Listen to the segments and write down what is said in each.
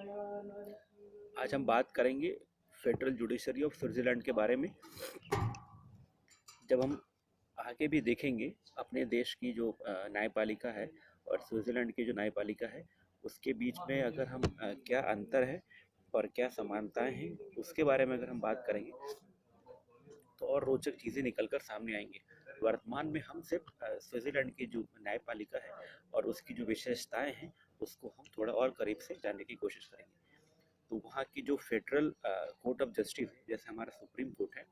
आज हम बात करेंगे फेडरल जुडिशरी ऑफ स्विट्जरलैंड के बारे में। जब हम आगे भी देखेंगे अपने देश की जो न्यायपालिका है और स्विट्जरलैंड की जो न्यायपालिका है, उसके बीच में अगर हम क्या अंतर है और क्या समानताएं हैं, उसके बारे में अगर हम बात करेंगे तो और रोचक चीज़ें निकल कर सामने आएंगी। वर्तमान में हम सिर्फ स्विट्जरलैंड की जो न्यायपालिका है और उसकी जो विशेषताएं हैं, उसको हम थोड़ा और करीब से जानने की कोशिश करेंगे। तो वहाँ की जो फेडरल कोर्ट ऑफ जस्टिस है, जैसे हमारा सुप्रीम कोर्ट है,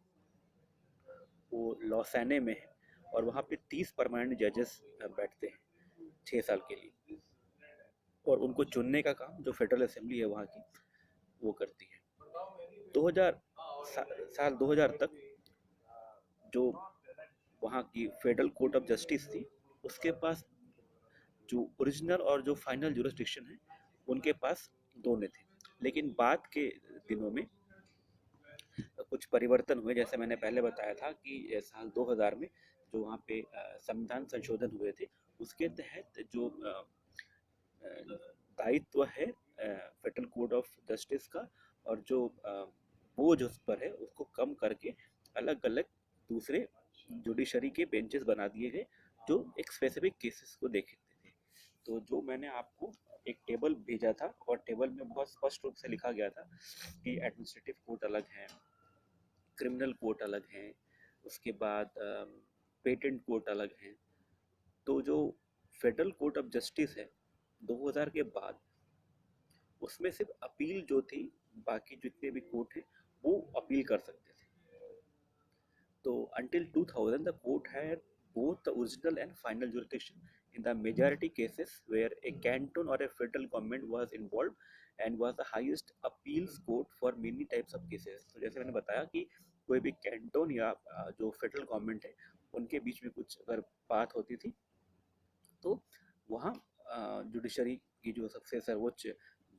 वो लॉसाने में है और वहाँ पे 30 परमानेंट जजेस बैठते हैं 6 साल के लिए, और उनको चुनने का काम जो फेडरल असेंबली है वहाँ की वो करती है। 2000 साल 2000 तक जो वहाँ की फेडरल कोर्ट ऑफ जस्टिस थी, उसके पास जो ओरिजिनल और जो फाइनल जुरिस्डिक्शन है उनके पास दोनों थे। लेकिन बाद के दिनों में कुछ परिवर्तन हुए। जैसे मैंने पहले बताया था कि साल 2000 में जो वहाँ पे संविधान संशोधन हुए थे, उसके तहत जो दायित्व है फेडरल कोर्ट ऑफ जस्टिस का, और जो बोझ उस पर है उसको कम करके अलग अलग दूसरे जुडिशरी के बेंचेस बना दिए गए जो एक स्पेसिफिक केसेस को देखते थे। तो जो मैंने आपको एक टेबल भेजा था, और टेबल में बहुत स्पष्ट रूप से लिखा गया था कि एडमिनिस्ट्रेटिव कोर्ट अलग है, क्रिमिनल कोर्ट अलग हैं, उसके बाद पेटेंट कोर्ट अलग हैं। तो जो फेडरल कोर्ट ऑफ जस्टिस है 2000 के बाद, उसमें सिर्फ अपील जो थी, बाकी जितने भी कोर्ट हैं वो अपील कर सकते थे। तो until 2000 the court had both the original and final jurisdiction in the majority cases where a canton or a federal government was involved and was the highest appeals court for many types of cases। तो जैसे मैंने बताया कि कोई भी Canton या जो federal government है उनके बीच में कुछ अगर बात होती थी तो वहाँ जुडिशरी की जो सबसे सर्वोच्च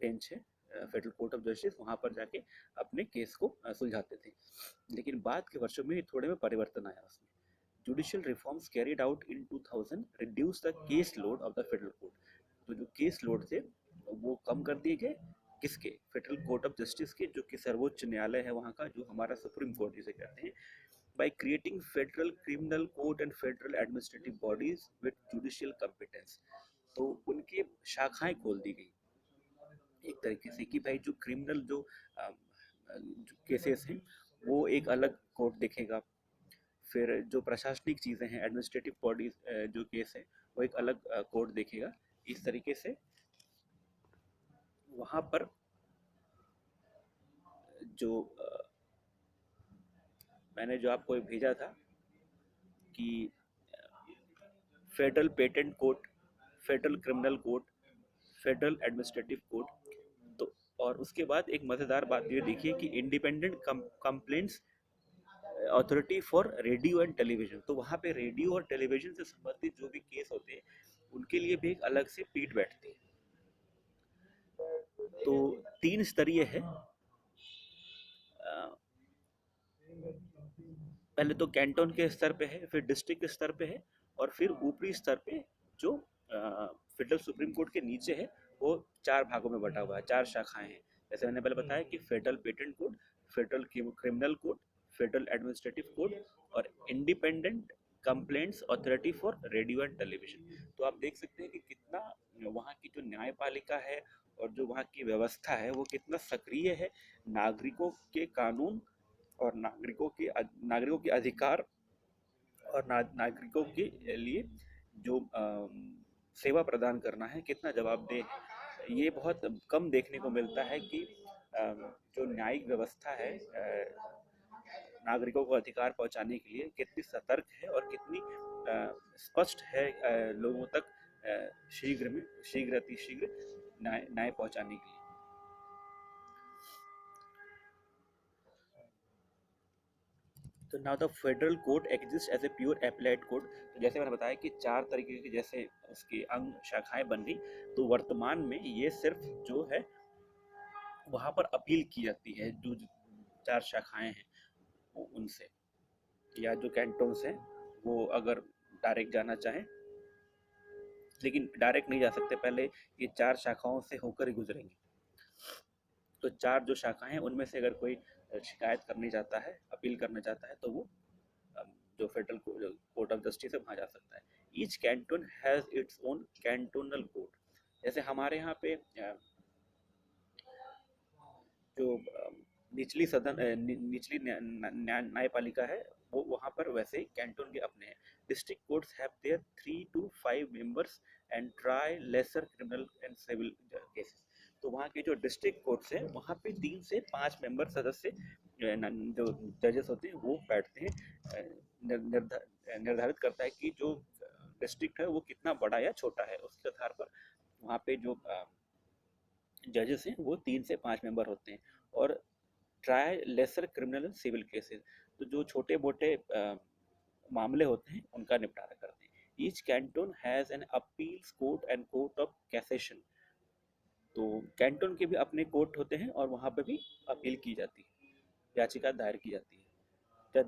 बेंच है फेडरल कोर्ट ऑफ जस्टिस, वहाँ पर जाके अपने केस को सुलझाते थे। लेकिन बाद के वर्षों में थोड़े में परिवर्तन आया उसमें। Judicial reforms carried out in 2000 reduce the case load of the federal court. तो जो केस लोड थे वो कम कर दिए गए, किसके? फेडरल कोर्ट ऑफ जस्टिस के, जो कि सर्वोच्च न्यायालय है वहाँ का, जो हमारा सुप्रीम कोर्ट जिसे कहते हैं, by creating federal criminal court and federal administrative bodies with judicial competence। तो उनकी शाखाएं खोल दी गई एक तरीके से कि भाई जो क्रिमिनल जो केसेस हैं वो एक अलग कोर्ट देखेगा, फिर जो प्रशासनिक चीज़ें हैं, एडमिनिस्ट्रेटिव बॉडीज जो केस है वो एक अलग कोर्ट देखेगा। इस तरीके से वहाँ पर जो मैंने जो आपको भेजा था कि federal patent court, federal criminal court, federal administrative court, तो और उसके बाद एक मज़ेदार बात ये देखिए कि independent complaints authority for radio and television. तो वहाँ पे रेडियो और टेलीविजन से संबंधित जो भी केस होते हैं उनके लिए भी एक अलग से पीठ बैठती है। तो 3 स्तरीय है। पहले तो कैंटन के स्तर पे है, फिर डिस्ट्रिक्ट के स्तर पे है, और फिर ऊपरी स्तर पे जो फेडरल सुप्रीम कोर्ट के नीचे है वो 4 भागों में बटा हुआ है, 4 शाखाएं हैं। जैसे मैंने पहले बताया कि federal patent court, federal criminal court, federal administrative court और independent complaints authority for radio and television. तो आप देख सकते हैं कि कितना वहाँ की जो न्यायपालिका है और जो वहाँ की व्यवस्था है वो कितना सक्रिय है नागरिकों के कानून और नागरिकों के अधिकार और नागरिकों के लिए जो सेवा प्रदान करना है, कितना जवाबदेह है। ये बहुत कम देखने को मिलता है कि जो न्यायिक व्यवस्था है नागरिकों को अधिकार पहुंचाने के लिए कितनी सतर्क है और कितनी स्पष्ट है लोगों तक शीघ्र अतिशीघ्र न्याय पहुंचाने के लिए। तो now the federal court exist as a pure applied court. तो जैसे मैंने बताया कि 4 तरीके के जैसे उसके अंग शाखाएं बन गई, तो वर्तमान में ये सिर्फ जो है वहाँ पर अपील की जाती है, जो 4 शाखाएं हैं उनसे, या जो कैंटोन्स हैं वो अगर डायरेक्ट जाना चाहें, लेकिन डायरेक्ट नहीं जा सकते, पहले ये 4 शाखाओं से होकर ही गुजरेंगे। तो 4 जो शाखा हैं उनमें से अगर कोई शिकायत करनी चाहता है, अपील करना चाहता है, तो वो जो फेडरल कोर्ट ऑफ जस्टिस है वहाँ जा सकता है। Each canton has its own cantonal court. जैसे हमारे यहाँ पे जो निचली सदन निचली न्यायपालिका है वो वहाँ पर वैसे कैंटोन के अपने हैं। District courts have their 3 to 5 members and try lesser criminal and civil cases. तो वहाँ के जो डिस्ट्रिक्ट कोर्ट्स हैं वहाँ पे 3 से 5 मेंबर सदस्य जो जजेस होते हैं वो बैठते हैं। निर्धारित करता है कि जो डिस्ट्रिक्ट है वो कितना बड़ा या छोटा है, उसके आधार पर वहाँ पे जो जजेस हैं वो 3 से 5 मेंबर होते हैं। और try lesser criminal civil cases, तो जो छोटे मोटे मामले होते हैं उनका निपटारा करते हैं। Each Canton has an appeals court and court of cassation. तो कैंटोन के भी अपने कोर्ट होते हैं और वहाँ पे भी अपील की जाती है, याचिका दायर की जाती है। The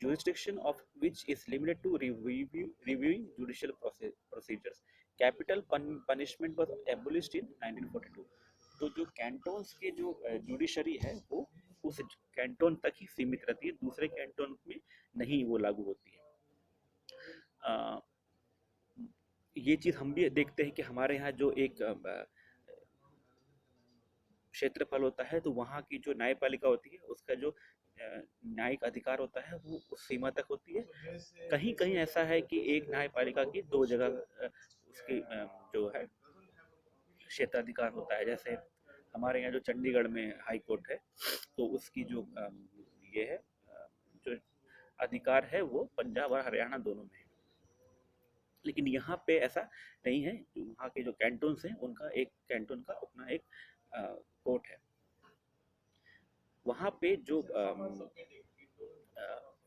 jurisdiction of which is limited to reviewing judicial procedures. Capital punishment was abolished in 1942. तो जो कैंटोन्स के जो जुडिशरी है वो उस कैंटोन तक ही सीमित रहती है, दूसरे कैंटोन में नहीं वो लागू होती है। ये चीज़ हम भी देखते हैं कि हमारे यहाँ जो एक क्षेत्रफल होता है तो वहाँ की जो न्यायपालिका होती है उसका जो न्यायिक अधिकार होता है वो उस सीमा तक होती है। कहीं कहीं ऐसा है कि एक न्यायपालिका की 2 जगह उसकी जो है क्षेत्राधिकार होता है। जैसे हमारे यहाँ जो चंडीगढ़ में हाई कोर्ट है तो उसकी जो ये है जो अधिकार है वो पंजाब और हरियाणा दोनों में है। लेकिन यहाँ पे ऐसा नहीं है, वहाँ के जो कैंटोन्स हैं उनका एक कैंटोन का अपना एक कोर्ट है। वहाँ पे जो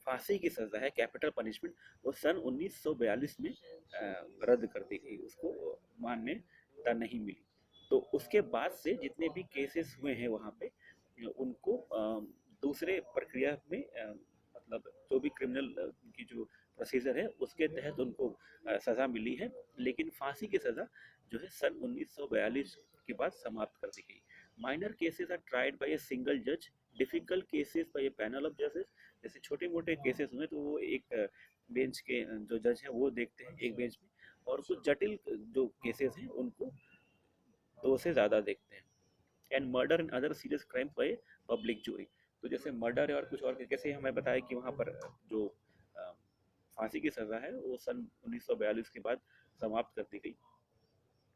फांसी की सज़ा है, कैपिटल पनिशमेंट, वो सन 1942 में रद्द कर दी गई, उसको मान्यता नहीं मिली। तो उसके बाद से जितने भी केसेस हुए हैं वहाँ पे उनको दूसरे प्रक्रिया में मतलब जो भी क्रिमिनल की जो प्रोसीजर है उसके तहत उनको सज़ा मिली है। लेकिन फांसी की सज़ा जो है सन 1942 के बाद समाप्त कर दी गई। Minor cases are tried by a single जज, difficult cases by a panel of जजेस। जैसे छोटे मोटे केसेस हुए तो वो एक बेंच के जो जज हैं वो देखते हैं एक बेंच में, और कुछ जटिल जो केसेस हैं उनको 2 से ज़्यादा देखते हैं। And murder and other serious crime by public jury. तो जैसे मर्डर है और कुछ और कैसे हमें बताया कि वहाँ पर जो फांसी की सज़ा है वो सन 1942 के बाद समाप्त कर दी गई,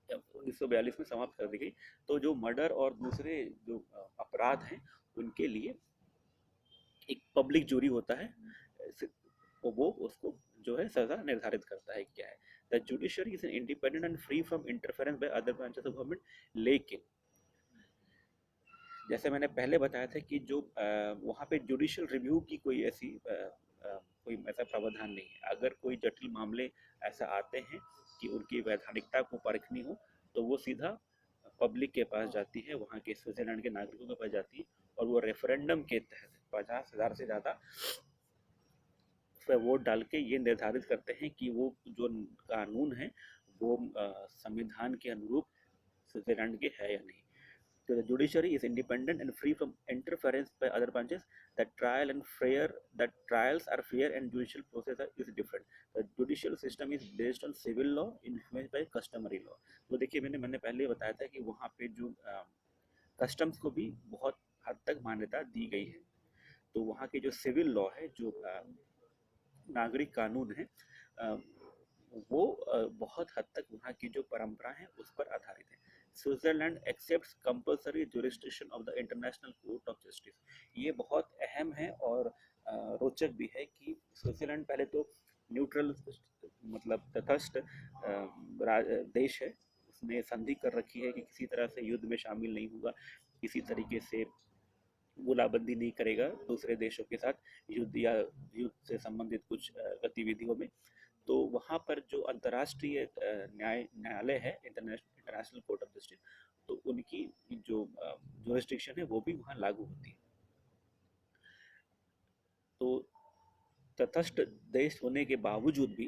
1942 में समाप्त कर दी गई। तो जो मर्डर और दूसरे जो अपराध हैं उनके लिए एक पब्लिक जूरी होता है, वो उसको जो है सजा निर्धारित करता है क्या है। The judiciary is independent and free from interference by other branches of government. लेकिन जैसे मैंने पहले बताया था कि जो वहाँ पे जुडिशियल रिव्यू की कोई ऐसी कोई ऐसा प्रावधान नहीं है। अगर कोई जटिल मामले ऐसा आते हैं कि उनकी वैधानिकता को परखनी हो तो वो सीधा पब्लिक के पास जाती है, वहाँ के स्विट्जरलैंड के नागरिकों के पास जाती है, और वो रेफरेंडम के तहत 50,000 से ज़्यादा उस पर वोट डाल के ये निर्धारित करते हैं कि वो जो कानून है वो संविधान के अनुरूप स्विट्जरलैंड के है या नहीं। So the judiciary is independent and free from interference by other branches. That trials are fair and judicial process is different. The judicial system is based on civil law influenced by customary law. तो देखिए मैंने पहले बताया था कि वहाँ पे जो कस्टम्स को भी बहुत हद तक मान्यता दी गई है। तो वहाँ की जो सिविल लॉ है, जो नागरिक कानून है, वो बहुत हद तक वहाँ की जो परंपरा है उस पर आधारित है। Switzerland accepts compulsory jurisdiction of the international court of justice. ये बहुत अहम है और रोचक भी है कि स्विट्जरलैंड पहले तो न्यूट्रल मतलब तटस्थ देश है। उसने संधि कर रखी है कि किसी तरह से युद्ध में शामिल नहीं होगा, किसी तरीके से गोलाबंदी नहीं करेगा दूसरे देशों के साथ युद्ध या युद्ध से संबंधित कुछ गतिविधियों में। तो वहाँ पर जो अंतर्राष्ट्रीय न्यायालय है, इंटरनेशनल कोर्ट ऑफ जस्टिस, तो उनकी जो जुरिस्डिक्शन है वो भी वहाँ लागू होती है। तो तटस्थ देश होने के बावजूद भी,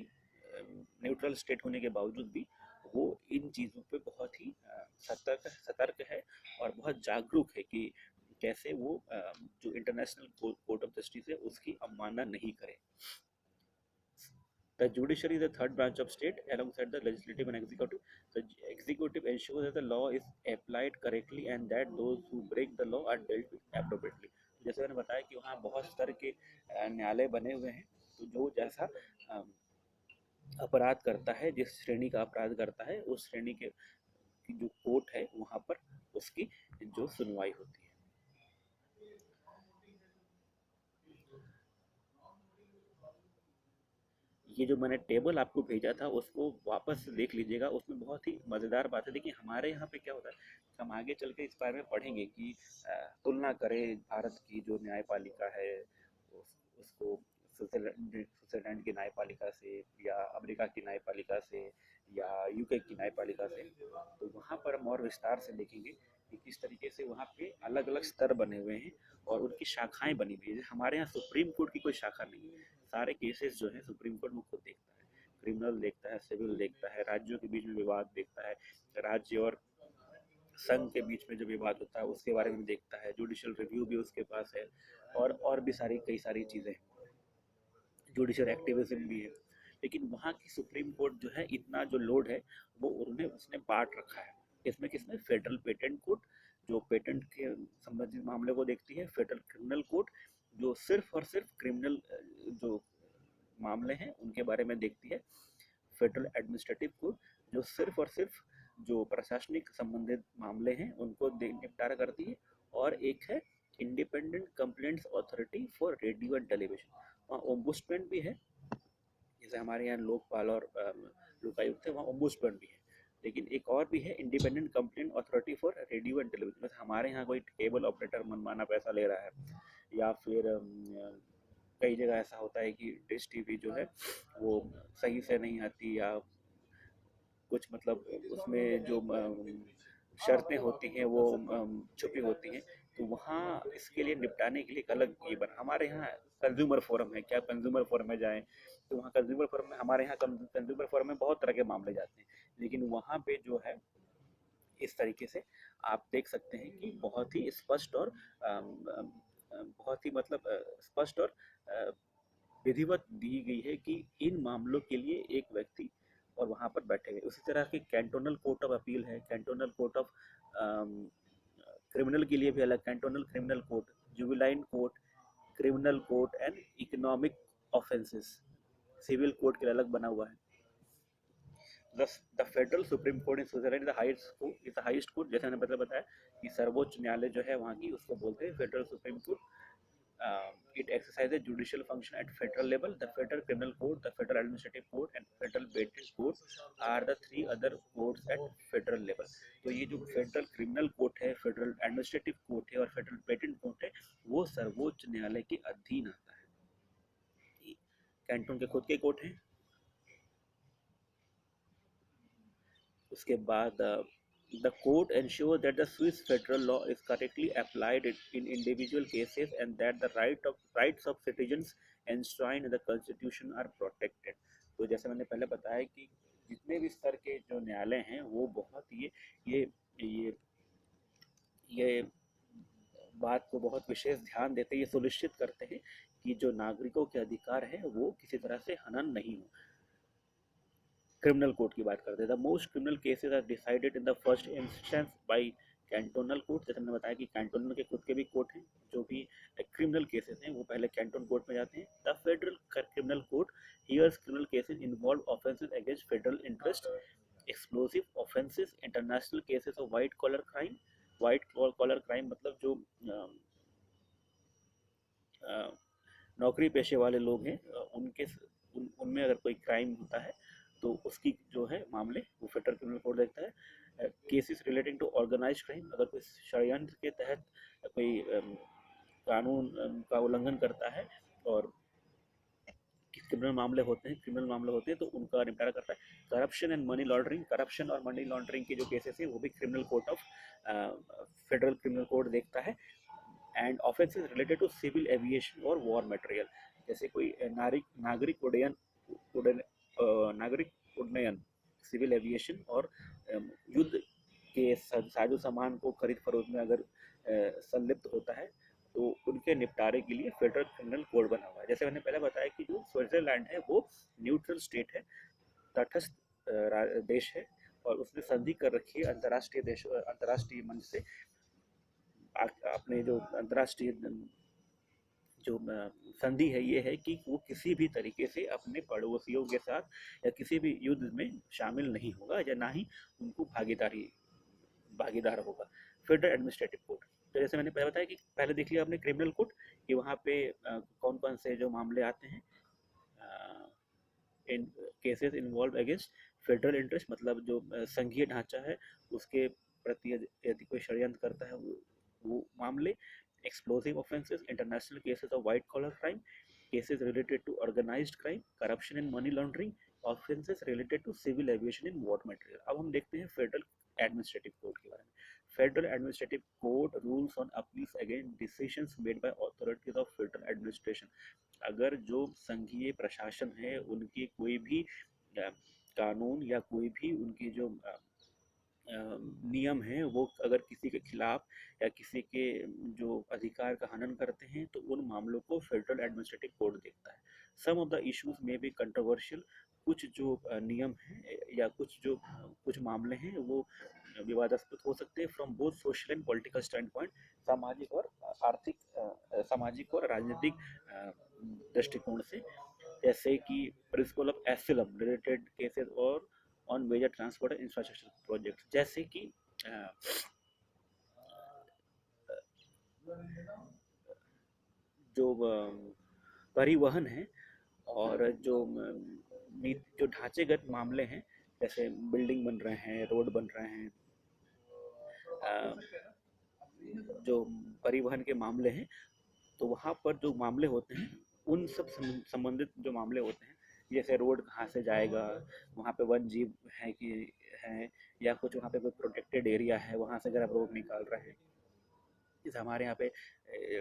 न्यूट्रल स्टेट होने के बावजूद भी वो इन चीज़ों पे बहुत ही सतर्क सतर्क है और बहुत जागरूक है कि कैसे वो जो इंटरनेशनल कोर्ट ऑफ जस्टिस है उसकी अवमानना नहीं करे। The judiciary is the third branch of state alongside the legislative and executive. The executive ensures that the law is applied correctly and that those who break the law are dealt with appropriately. जैसे मैंने बताया कि वहाँ बहुत स्तर के न्यायालय बने हुए हैं, तो जो जैसा अपराध करता है, जिस श्रेणी का अपराध करता है, उस श्रेणी के की जो कोर्ट है वहाँ पर उसकी जो सुनवाई होती है। ये जो मैंने टेबल आपको भेजा था उसको वापस से देख लीजिएगा, उसमें बहुत ही मज़ेदार बात है। देखिए हमारे यहाँ पे क्या होता है, हम आगे चल के इस बारे में पढ़ेंगे कि तुलना करें भारत की जो न्यायपालिका है उसको स्विट्जरलैंड की न्यायपालिका से या अमेरिका की न्यायपालिका से या यूके की न्यायपालिका से, तो वहाँ पर हम और विस्तार से देखेंगे कि किस तरीके से वहाँ पे अलग अलग स्तर बने हुए हैं और उनकी शाखाएं बनी हुई है। हमारे यहाँ सुप्रीम कोर्ट की कोई शाखा नहीं है, सारे केसेस जो है सुप्रीम कोर्ट वो खुद देखता है, क्रिमिनल देखता है, सिविल देखता है, राज्यों के बीच में विवाद देखता है, राज्य और संघ के बीच में जो विवाद होता है उसके बारे में देखता है, जुडिशियल रिव्यू भी उसके पास है और भी सारी कई सारी चीज़ें, जुडिशियल एक्टिविज्म भी है। लेकिन वहाँ की सुप्रीम कोर्ट जो है इतना जो लोड है वो उन्होंने उसने बांट रखा है। इसमें किसमें, फेडरल पेटेंट कोर्ट जो पेटेंट के संबंधित मामले को देखती है, फेडरल क्रिमिनल कोर्ट जो सिर्फ और सिर्फ क्रिमिनल जो मामले हैं उनके बारे में देखती है, फेडरल एडमिनिस्ट्रेटिव कोर्ट जो सिर्फ और सिर्फ जो प्रशासनिक संबंधित मामले हैं उनको निपटारा करती है, और एक है independent complaints authority for radio and television. वहाँ ओम्बुड्समैन भी है, जैसे हमारे यहाँ लोकपाल और लोकायुक्त है, वहाँ ओम्बुड्समैन भी है। लेकिन एक और भी है independent complaint authority for radio and television. जैसे हमारे यहाँ कोई केबल ऑपरेटर मनमाना पैसा ले रहा है या फिर कई जगह ऐसा होता है कि डिश टीवी जो है वो सही से नहीं आती या कुछ मतलब उसमें जो शर्तें होती हैं वो छुपी होती हैं, तो वहाँ इसके लिए निपटाने के लिए एक अलग ये बना। हमारे यहाँ कंज्यूमर फोरम है, क्या कंज्यूमर फोरम में जाएं तो वहाँ कंज्यूमर फोरम में, हमारे यहाँ कंज्यूमर फोरम में बहुत तरह के मामले जाते हैं, लेकिन वहाँ पे जो है इस तरीके से आप देख सकते हैं कि बहुत ही स्पष्ट और बहुत ही मतलब स्पष्ट और विधिवत दी गई है कि इन मामलों के लिए एक व्यक्ति और वहाँ पर बैठे हुए। उसी तरह की कैंटोनल कोर्ट ऑफ अपील है, कैंटोनल कोर्ट ऑफ क्रिमिनल के लिए भी अलग cantonal criminal court, juvenile court, criminal court and economic offences, civil court के लिए अलग बना हुआ है। The federal supreme court in Switzerland is the highest court. जैसे मैंने पहले बताया कि सर्वोच्च न्यायालय जो है वहाँ की उसको बोलते हैं federal supreme court. It exercises judicial function at federal level. The Federal Criminal Court, the Federal Administrative Court and Federal Patent Court are the three other courts at federal level. तो ये जो फेडरल क्रिमिनल कोर्ट है, federal administrative court है और federal patent court है, वो सर्वोच्च न्यायालय के अधीन आता है। कैंटोन के खुद के कोर्ट हैं। उसके बाद the court ensures that the Swiss federal law is correctly applied in individual cases and that the rights of citizens enshrined in the constitution are protected। तो जैसे मैंने पहले बताया कि जितने भी स्तर के जो न्यायालय हैं वो बहुत ये ये ये बात को बहुत विशेष ध्यान देते हैं, ये सुनिश्चित करते हैं कि जो नागरिकों के अधिकार है वो किसी तरह से हनन नहीं हो। क्रिमिनल कोर्ट की बात करते हैं, the most criminal cases are decided in the first instance by cantonal court. जैसे मैंने बताया कि कैंटोनल के खुद के भी कोर्ट हैं, जो भी क्रिमिनल केसेस हैं वो पहले कैंटोन कोर्ट में जाते हैं। The federal criminal court hears criminal cases involve offences against federal interest, explosive offences, international cases of white collar crime. White collar crime मतलब जो नौकरी पेशे वाले लोग हैं उनके उनमें अगर कोई क्राइम होता है तो उसकी जो है मामले वो फेडरल क्रिमिनल कोर्ट देखता है। Cases relating to organised crime, अगर कोई षड्यंत्र के तहत कोई कानून का उल्लंघन करता है और क्रिमिनल मामले होते हैं तो उनका निपटारा करता है। Corruption and money laundering, corruption और मनी लॉन्ड्रिंग के जो केसेस हैं वो भी criminal court of federal criminal court देखता है। And offences related to civil aviation और वॉर मटेरियल, जैसे कोई नागरिक उड्डयन सिविल एविएशन और युद्ध के साजो सामान को खरीद फरोख्त में अगर संलिप्त होता है तो उनके निपटारे के लिए फेडरल क्रिमिनल कोड बना हुआ है। जैसे मैंने पहले बताया कि जो स्विट्जरलैंड है वो न्यूट्रल स्टेट है, तटस्थ देश है, और उसने संधि कर रखी है अंतर्राष्ट्रीय देश, अंतर्राष्ट्रीय मंच से अपने जो अंतर्राष्ट्रीय जो संधि है ये है कि वो किसी भी तरीके से अपने पड़ोसियों के साथ या किसी भी युद्ध में शामिल नहीं होगा या ना ही उनको भागीदार होगा। फेडरल एडमिनिस्ट्रेटिव कोड, तो जैसे मैंने पहले बताया कि पहले देख लिया आपने क्रिमिनल कोड कि वहाँ पे कौन कौन से जो मामले आते हैं, in cases involve against federal interest, मतलब जो संघीय ढांचा है उसके प्रति यदि कोई षड्यंत्र करता है वो मामले, explosive offenses, international cases of white collar crime, cases related to organized crime, corruption and money laundering, offenses related to civil aviation and war material। अब हम देखते हैं फेडरल एडमिनिस्ट्रेटिव कोड के बारे में। Federal administrative code rules on appeals against decisions made by authorities of federal administration. अगर जो संघीय प्रशासन है उनकी कोई भी कानून या कोई भी उनकी जो नियम हैं वो अगर किसी के खिलाफ या किसी के जो अधिकार का हनन करते हैं तो उन मामलों को फेडरल एडमिनिस्ट्रेटिव कोड देखता है। सम ऑफ द इश्यूज में भी कंट्रोवर्शियल, कुछ जो नियम हैं या कुछ मामले हैं वो विवादास्पद हो सकते हैं from both social and political stand point, सामाजिक और आर्थिक, सामाजिक और राजनीतिक दृष्टिकोण से, जैसे कि principle of asylum related cases और on major transport infrastructure project, जैसे कि जो परिवहन है और जो ढांचेगत मामले हैं, जैसे बिल्डिंग बन रहे हैं, रोड बन रहे हैं, जो परिवहन के मामले हैं तो वहाँ पर जो मामले होते हैं उन सब संबंधित जो मामले होते हैं, जैसे रोड कहाँ से जाएगा, वहाँ पे वन जीव है कि है, या कुछ वहाँ पे कोई प्रोटेक्टेड एरिया है वहाँ से अगर आप रोड निकाल रहे हैं, जैसे हमारे यहाँ पे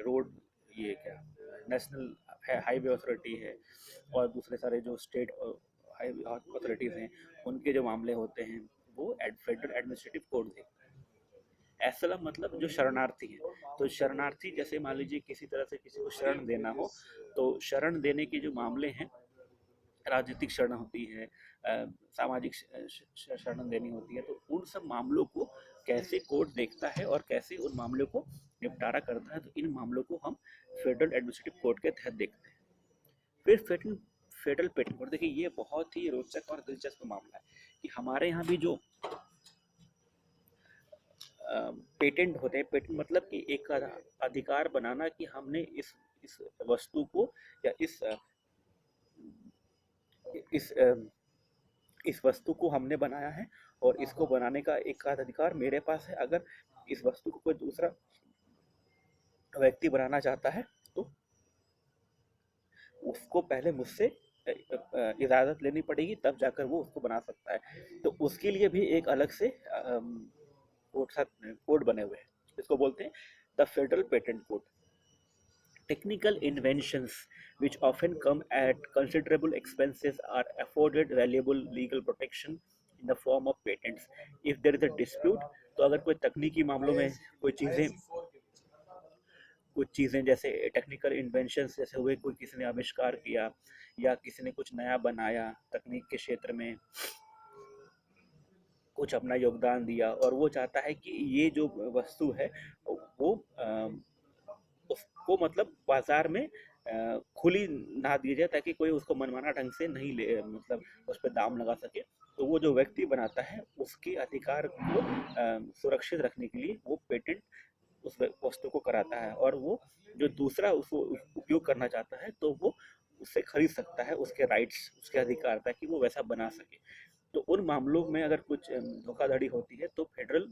रोड ये क्या नेशनल हाईवे अथॉरिटी है और दूसरे सारे जो स्टेट हाईवे अथॉरिटीज़ हैं उनके जो मामले होते हैं वो फेडरल एडमिनिस्ट्रेटिव कोड देखता है। एसलम मतलब जो शरणार्थी है, तो शरणार्थी जैसे मान लीजिए किसी तरह से किसी को शरण देना हो तो शरण देने के जो मामले हैं, राजनीतिक शरण होती है, सामाजिक शरण देनी होती है, तो उन सब मामलों को कैसे कोर्ट देखता है और कैसे उन मामलों को निपटारा करता है, तो इन मामलों को हम फेडरल एडमिनिस्ट्रेटिव कोर्ट के तहत देखते हैं। फिर फेडरल पेटेंट कोड, देखिए ये बहुत ही रोचक और दिलचस्प मामला है कि हमारे यहाँ भी जो पेटेंट होते हैं, पेटेंट मतलब कि एक अधिकार बनाना कि हमने इस वस्तु को या इस वस्तु को हमने बनाया है और इसको बनाने का एक अधिकार मेरे पास है। अगर इस वस्तु को कोई दूसरा व्यक्ति बनाना चाहता है तो उसको पहले मुझसे इजाज़त लेनी पड़ेगी, तब जाकर वो उसको बना सकता है। तो उसके लिए भी एक अलग से कोड बने हुए हैं, इसको बोलते हैं the federal patent code. Technical inventions, which often come at considerable expenses, are afforded valuable legal protection in the form of patents. If there is a dispute, तो अगर कोई तकनीकी मामलों में कुछ चीज़ें जैसे टेक्निकल इन्वेंशंस जैसे हुए, कोई किसी ने आविष्कार किया या किसी ने कुछ नया बनाया तकनीक के क्षेत्र में, कुछ अपना योगदान दिया और वो चाहता है कि ये जो वस्तु है वो उसको मतलब बाजार में खुली ना दी जाए ताकि कोई उसको मनमाना ढंग से नहीं ले, मतलब उस पर दाम लगा सके। तो वो जो व्यक्ति बनाता है उसके अधिकार को सुरक्षित रखने के लिए वो पेटेंट उस वस्तु को कराता है, और वो जो दूसरा उसको उपयोग करना चाहता है तो वो उससे खरीद सकता है उसके राइट्स, उसके अधिकार, ताकि वो वैसा बना सके। तो उन मामलों में अगर कुछ धोखाधड़ी होती है तो फेडरल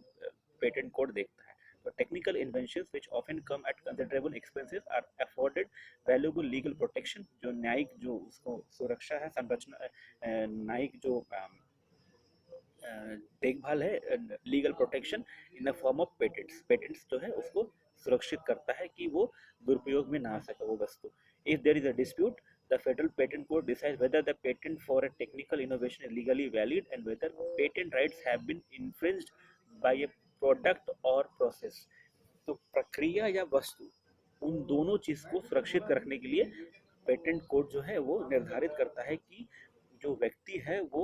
पेटेंट कोड देखता है। तो technical inventions which often come at considerable expenses are afforded valuable legal protection, जो न्यायिक जो उसको सुरक्षा है, संरचना, न्यायिक जो देखभाल है, legal protection in the form of patents. Patents जो है उसको सुरक्षित करता है कि वो दुरुपयोग में ना आ सके वो वस्तु। If there is a dispute, The Federal Patent Court decides whether the patent for a technical innovation is legally valid and whether patent rights have been infringed by a product or process. तो प्रक्रिया या वस्तु, उन दोनों चीज को सुरक्षित रखने के लिए पेटेंट कोड जो है वो निर्धारित करता है कि जो व्यक्ति है वो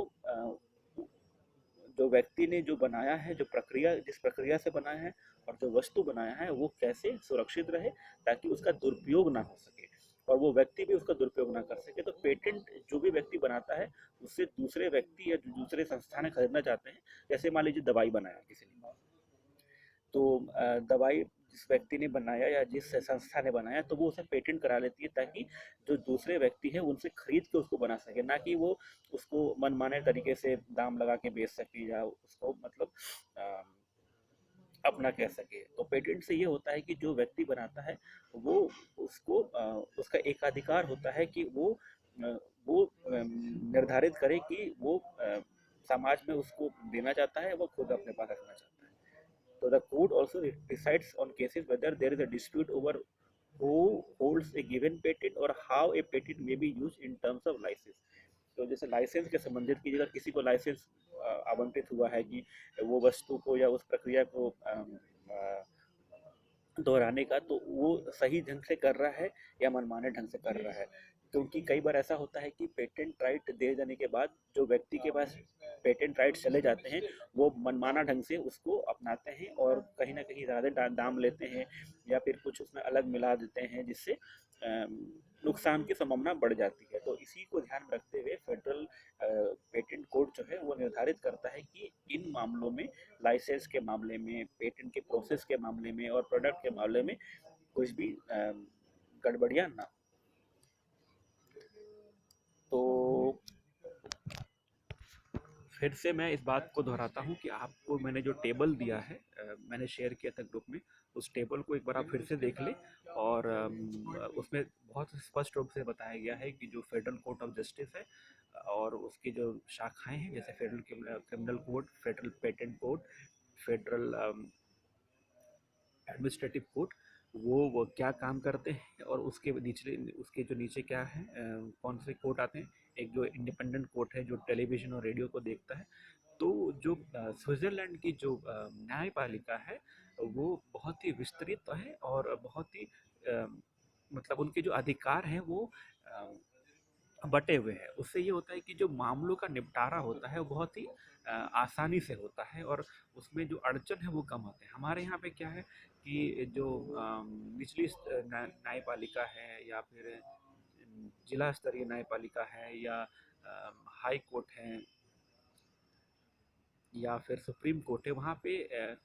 जो व्यक्ति ने जो बनाया है, जो प्रक्रिया जिस प्रक्रिया से बनाया है और जो वस्तु बनाया है वो कैसे सुरक्षित रहे ताकि उसका दुरुपयोग ना हो सके और वो व्यक्ति भी उसका दुरुपयोग ना कर सके। तो पेटेंट जो भी व्यक्ति बनाता है उससे दूसरे व्यक्ति या दूसरे संस्थान खरीदना चाहते हैं, जैसे मान लीजिए दवाई बनाया किसी ने, तो दवाई जिस व्यक्ति ने बनाया या जिस संस्था ने बनाया तो वो उसे पेटेंट करा लेती है ताकि जो दूसरे व्यक्ति है उनसे खरीद के उसको बना सके, ना कि वो उसको मनमाने तरीके से दाम लगा के बेच सके या उसको मतलब अपना कह सके। तो पेटेंट से ये होता है कि जो व्यक्ति बनाता है वो उसको उसका एकाधिकार होता है कि वो निर्धारित करे कि वो समाज में उसको देना चाहता है, वो खुद अपने पास रखना चाहता है। So the court also decides on cases whether there is a dispute over who holds a given patent or how a patent may be used in terms of license. तो जैसे लाइसेंस के संबंधित की अगर किसी को लाइसेंस आवंटित हुआ है कि वो वस्तु को या उस प्रक्रिया को दोहराने का, तो वो सही ढंग से कर रहा है या मनमाने ढंग से कर रहा है। क्योंकि कई बार ऐसा होता है कि पेटेंट राइट दे जाने के बाद जो व्यक्ति के पास पेटेंट राइट चले जाते हैं वो मनमाना ढंग से उसको अपनाते हैं और कहीं ना कहीं ज़्यादा दाम लेते हैं या फिर कुछ उसमें अलग मिला देते हैं, जिससे नुकसान की संभावना बढ़ जाती है। तो इसी को ध्यान में रखते हुए फेडरल पेटेंट कोड जो है वो निर्धारित करता है कि इन मामलों में, लाइसेंस के मामले में, पेटेंट के प्रोसेस के मामले में और प्रोडक्ट के मामले में कुछ भी गड़बड़ियाँ ना। तो फिर से मैं इस बात को दोहराता हूँ कि आपको मैंने जो टेबल दिया है, मैंने शेयर किया था ग्रुप में, उस टेबल को एक बार आप फिर से देख लें और उसमें बहुत स्पष्ट रूप से बताया गया है कि जो फेडरल कोर्ट ऑफ जस्टिस है और उसकी जो शाखाएं हैं जैसे federal criminal code, federal patent code, federal administrative code, वो क्या काम करते हैं और उसके जो नीचे क्या है, कौन से कोर्ट आते हैं। एक जो इंडिपेंडेंट कोर्ट है जो टेलीविज़न और रेडियो को देखता है। तो जो स्विट्ज़रलैंड की जो न्यायपालिका है वो बहुत ही विस्तृत है और बहुत ही मतलब उनके जो अधिकार हैं वो बटे हुए हैं। उससे ये होता है कि जो मामलों का निपटारा होता है वो बहुत ही आसानी से होता है और उसमें जो अड़चन है वो कम होते हैं। हमारे यहाँ पे क्या है कि जो निचली न्यायपालिका है या फिर जिला स्तरीय न्यायपालिका है या हाई कोर्ट है या फिर सुप्रीम कोर्ट है, वहाँ पे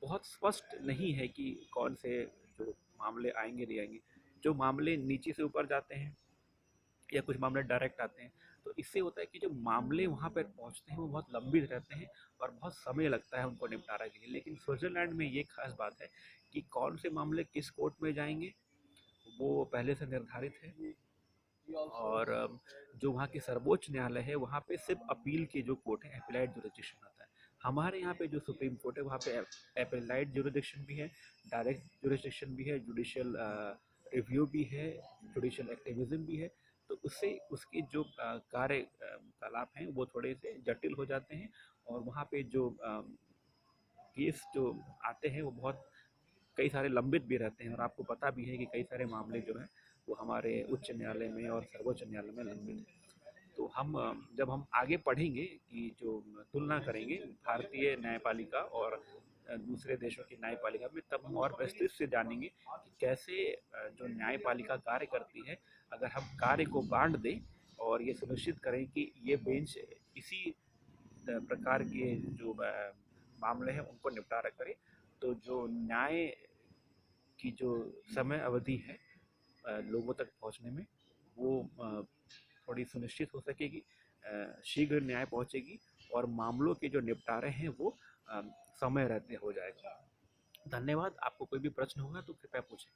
बहुत स्पष्ट नहीं है कि कौन से जो मामले आएंगे नहीं आएंगे। जो मामले नीचे से ऊपर जाते हैं या कुछ मामले डायरेक्ट आते हैं, तो इससे होता है कि जो मामले वहाँ पर पहुँचते हैं वो बहुत लंबित रहते हैं और बहुत समय लगता है उनको निपटारा के लिए। लेकिन स्विट्ज़रलैंड में ये खास बात है कि कौन से मामले किस कोर्ट में जाएंगे वो पहले से निर्धारित है और जो वहाँ की सर्वोच्च न्यायालय है वहाँ पे सिर्फ अपील की जो कोर्ट है, एपेलाइट जुरिडिक्शन आता है। हमारे यहाँ पे जो सुप्रीम कोर्ट है वहाँ पे एपेलाइट जुरिडिक्शन भी है, डायरेक्ट जुरिडिक्शन भी है, जुडिशियल रिव्यू भी है, जुडिशियल एक्टिविज्म भी है। तो उससे उसकी जो कार्य कलाप हैं वो थोड़े से जटिल हो जाते हैं और वहाँ पे जो केस जो आते हैं वो बहुत कई सारे लंबित भी रहते हैं और आपको पता भी है कि कई सारे मामले जो हैं वो हमारे उच्च न्यायालय में और सर्वोच्च न्यायालय में लंबित हैं। तो हम जब हम आगे पढ़ेंगे कि जो तुलना करेंगे भारतीय न्यायपालिका और दूसरे देशों की न्यायपालिका में, तब हम और विस्तृत से जानेंगे कि कैसे जो न्यायपालिका कार्य करती है। अगर हम कार्य को बांट दें और ये सुनिश्चित करें कि ये बेंच इसी प्रकार के जो मामले हैं उनको निपटारा करें, तो जो न्याय की जो समय अवधि है लोगों तक पहुंचने में वो थोड़ी सुनिश्चित हो सकेगी, शीघ्र न्याय पहुंचेगी और मामलों के जो निपटारे हैं वो समय रहते हो जाएगा। धन्यवाद। आपको कोई भी प्रश्न होगा तो कृपया पूछें।